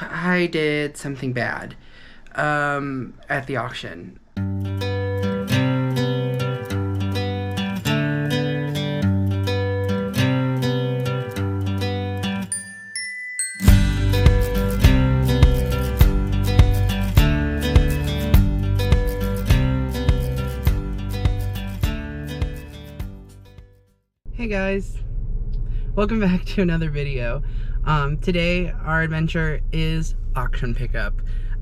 I did something bad at the auction. Hey guys, welcome back to another video. Today our adventure is auction pickup.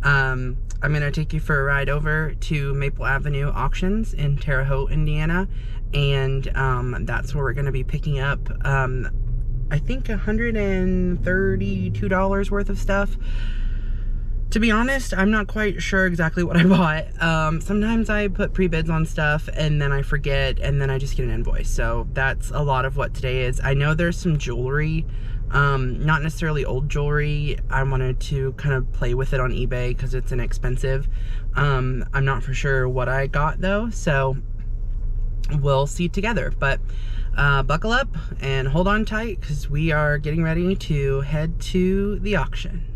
I'm gonna take you for a ride over to Maple Avenue Auctions in Terre Haute, Indiana, and that's where we're gonna be picking up I think $132 worth of stuff. To be honest, I'm not quite sure exactly what I bought. Sometimes I put pre-bids on stuff and then I forget and then I just get an invoice. So that's a lot of what today is. I know there's some jewelry, not necessarily old jewelry. I wanted to kind of play with it on eBay because it's inexpensive. I'm not for sure what I got though, so we'll see together. But buckle up and hold on tight because we are getting ready to head to the auction.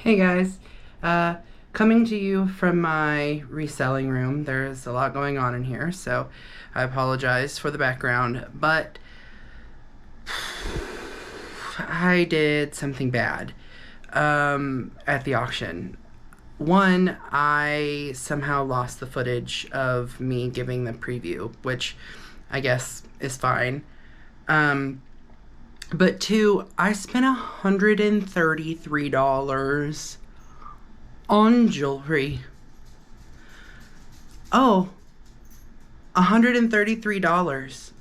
Hey guys, coming to you from my reselling room. There's a lot going on in here, so I apologize for the background, but I did something bad at the auction. One, I somehow lost the footage of me giving the preview, which I guess is fine. But two, I spent $133 on jewelry. Oh, $133.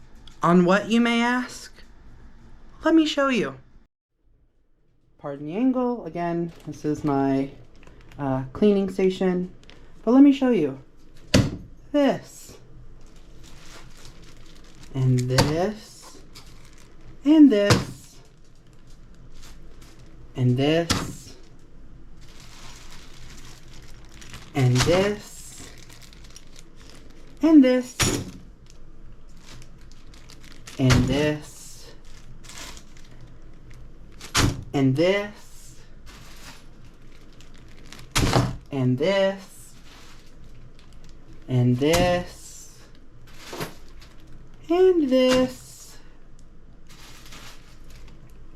On what, you may ask? Let me show you. Pardon the angle. Again, this is my cleaning station. But let me show you. This. And this. And this, and this, and this, and this, and this, and this, and this, and this, and this,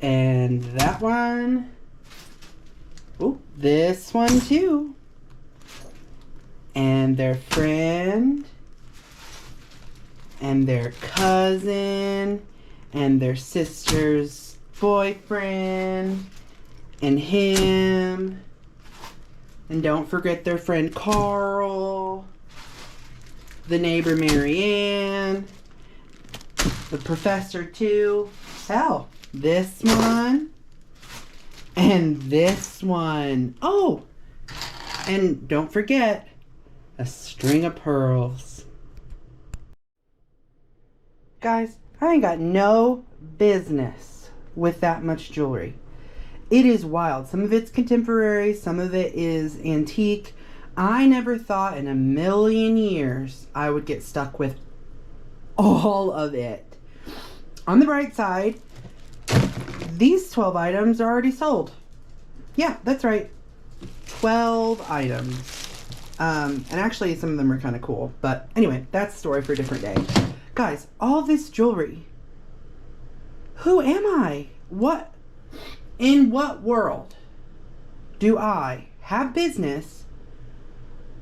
and that one. Oh, this one too. And their friend. And their cousin. And their sister's boyfriend. And him. And don't forget their friend Carl. The neighbor Marianne. The professor too. Hell. This one, and this one. Oh, and don't forget, a string of pearls. Guys, I ain't got no business with that much jewelry. It is wild. Some of it's contemporary, some of it is antique. I never thought in a million years I would get stuck with all of it. On the bright side, these 12 items are already sold. Yeah, that's right. 12 items. And actually some of them are kind of cool. But anyway, that's a story for a different day. Guys, all this jewelry. Who am I? In what world do I have business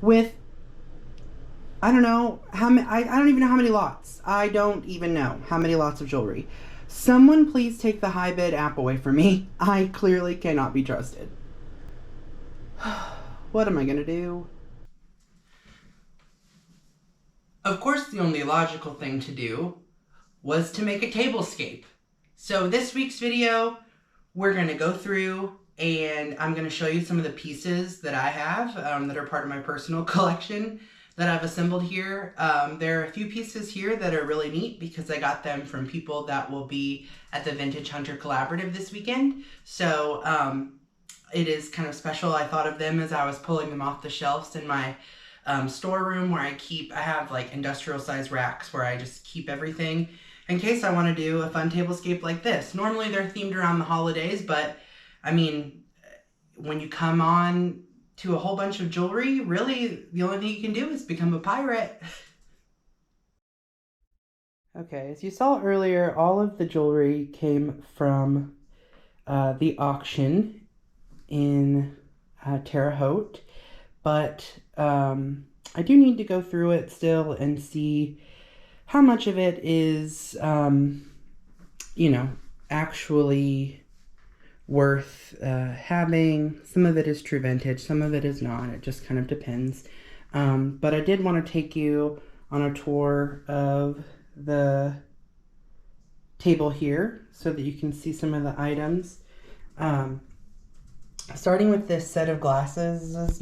with, I don't know how many, I don't even know how many lots. I don't even know how many lots of jewelry. Someone please take the high bid app away from me. I clearly cannot be trusted. What am I gonna do? Of course, the only logical thing to do was to make a tablescape. So this week's video, we're gonna go through and I'm gonna show you some of the pieces that I have that are part of my personal collection that I've assembled here. There are a few pieces here that are really neat because I got them from people that will be at the Vintage Hunter Collaborative this weekend. So it is kind of special. I thought of them as I was pulling them off the shelves in my storeroom where I have like industrial size racks where I just keep everything in case I want to do a fun tablescape like this. Normally they're themed around the holidays, but I mean, when you come on to a whole bunch of jewelry, really the only thing you can do is become a pirate. Okay, as you saw earlier, all of the jewelry came from the auction in Terre Haute, but I do need to go through it still and see how much of it is, you know, actually worth having. Some of it is true vintage, some of it is not. It just kind of depends. But I did want to take you on a tour of the table here so that you can see some of the items. Starting with this set of glasses, this is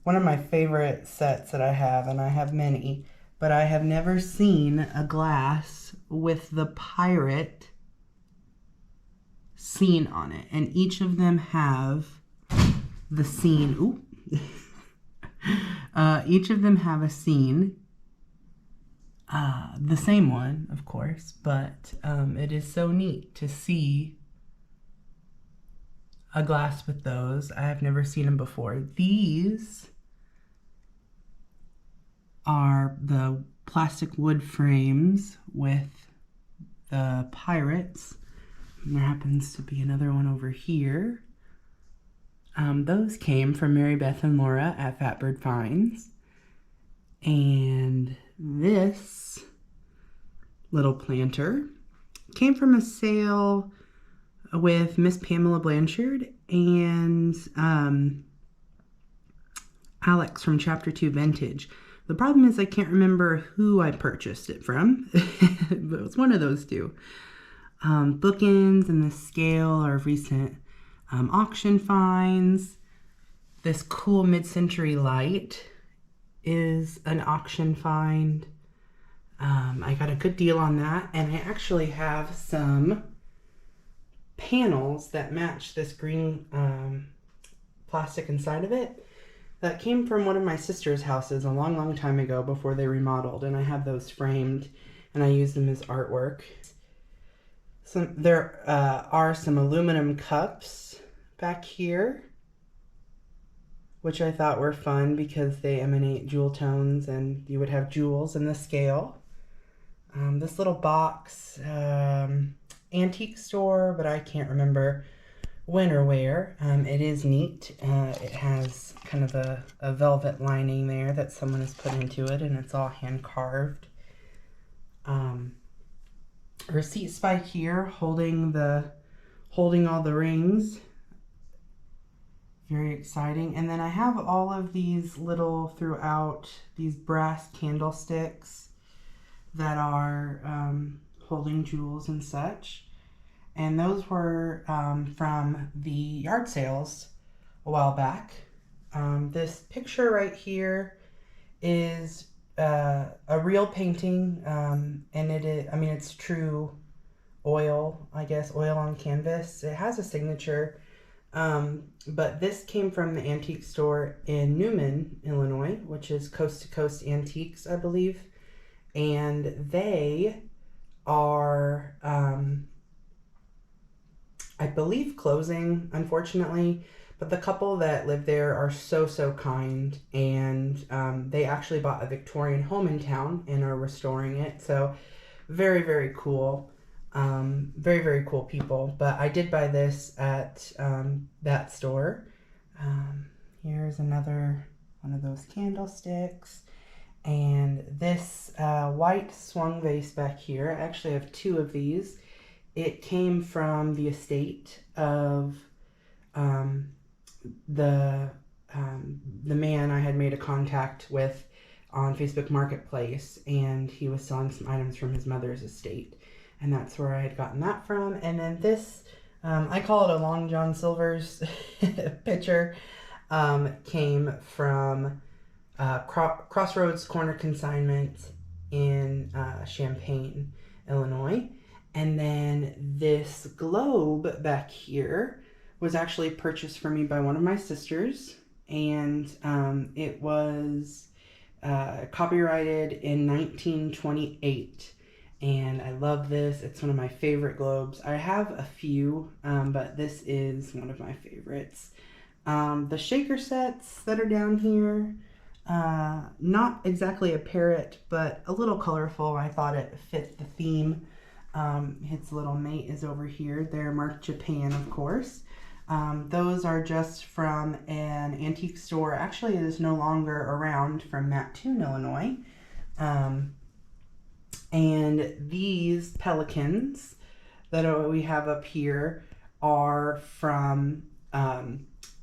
one of my favorite sets that I have, and I have many, but I have never seen a glass with the pirate scene on it, and each of them have the scene. Ooh. Each of them have a scene, the same one, of course, but it is so neat to see a glass with those. I have never seen them before. These are the plastic wood frames with the pirates. And there happens to be another one over here. Those came from Mary Beth and Laura at Fatbird Finds. And this little planter came from a sale with Miss Pamela Blanchard and Alex from Chapter 2 Vintage. The problem is I can't remember who I purchased it from, but it was one of those two. Bookends and the scale are recent auction finds. This cool mid-century light is an auction find. I got a good deal on that, and I actually have some panels that match this green plastic inside of it that came from one of my sister's houses a long time ago before they remodeled, and I have those framed and I use them as artwork. There are some aluminum cups back here, which I thought were fun because they emanate jewel tones and you would have jewels in the scale. This little box, antique store, but I can't remember when or where. It is neat. It has kind of a velvet lining there that someone has put into it, and it's all hand carved. Receipt spike here holding all the rings. Very exciting. And then I have all of these little throughout these brass candlesticks that are holding jewels and such. And those were from the yard sales a while back. This picture right here is a real painting, and it is, I mean, it's true oil, I guess, oil on canvas. It has a signature, but this came from the antique store in Newman, Illinois, which is Coast to Coast Antiques, I believe. And they are I believe closing, unfortunately, but the couple that live there are so kind, and they actually bought a Victorian home in town and are restoring it. So very cool. Very cool people. But I did buy this at that store. Here's another one of those candlesticks. And this white swung vase back here, I actually have two of these. It came from the estate of um, the man I had made a contact with on Facebook Marketplace, and he was selling some items from his mother's estate, and that's where I had gotten that from. And then this, I call it a Long John Silver's picture, came from Crossroads Corner Consignment in Champaign, Illinois. And then this globe back here was actually purchased for me by one of my sisters, and it was copyrighted in 1928. And I love this. It's one of my favorite globes. I have a few, but this is one of my favorites. The shaker sets that are down here, not exactly a parrot, but a little colorful. I thought it fit the theme. Its little mate is over here. They're marked Japan, of course. Those are just from an antique store. Actually, it is no longer around, from Mattoon, Illinois. And these pelicans that we have up here are from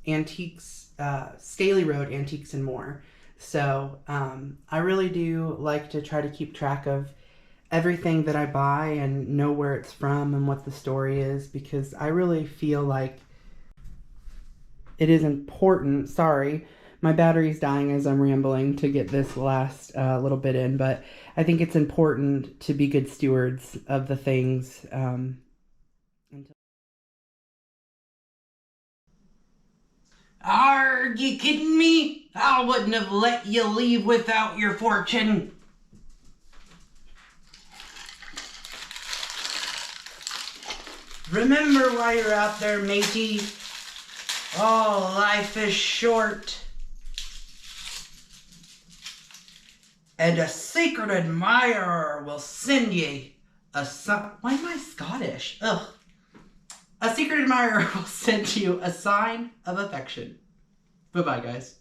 Antiques, Staley Road Antiques and More. So I really do like to try to keep track of everything that I buy and know where it's from and what the story is, because I really feel like it is important. Sorry, my battery's dying as I'm rambling to get this last little bit in, but I think it's important to be good stewards of the things. Are you kidding me? I wouldn't have let you leave without your fortune. Remember why you're out there, matey. Oh, life is short. And a secret admirer will send ye a Why am I Scottish? Ugh. A secret admirer will send you a sign of affection. Bye-bye, guys.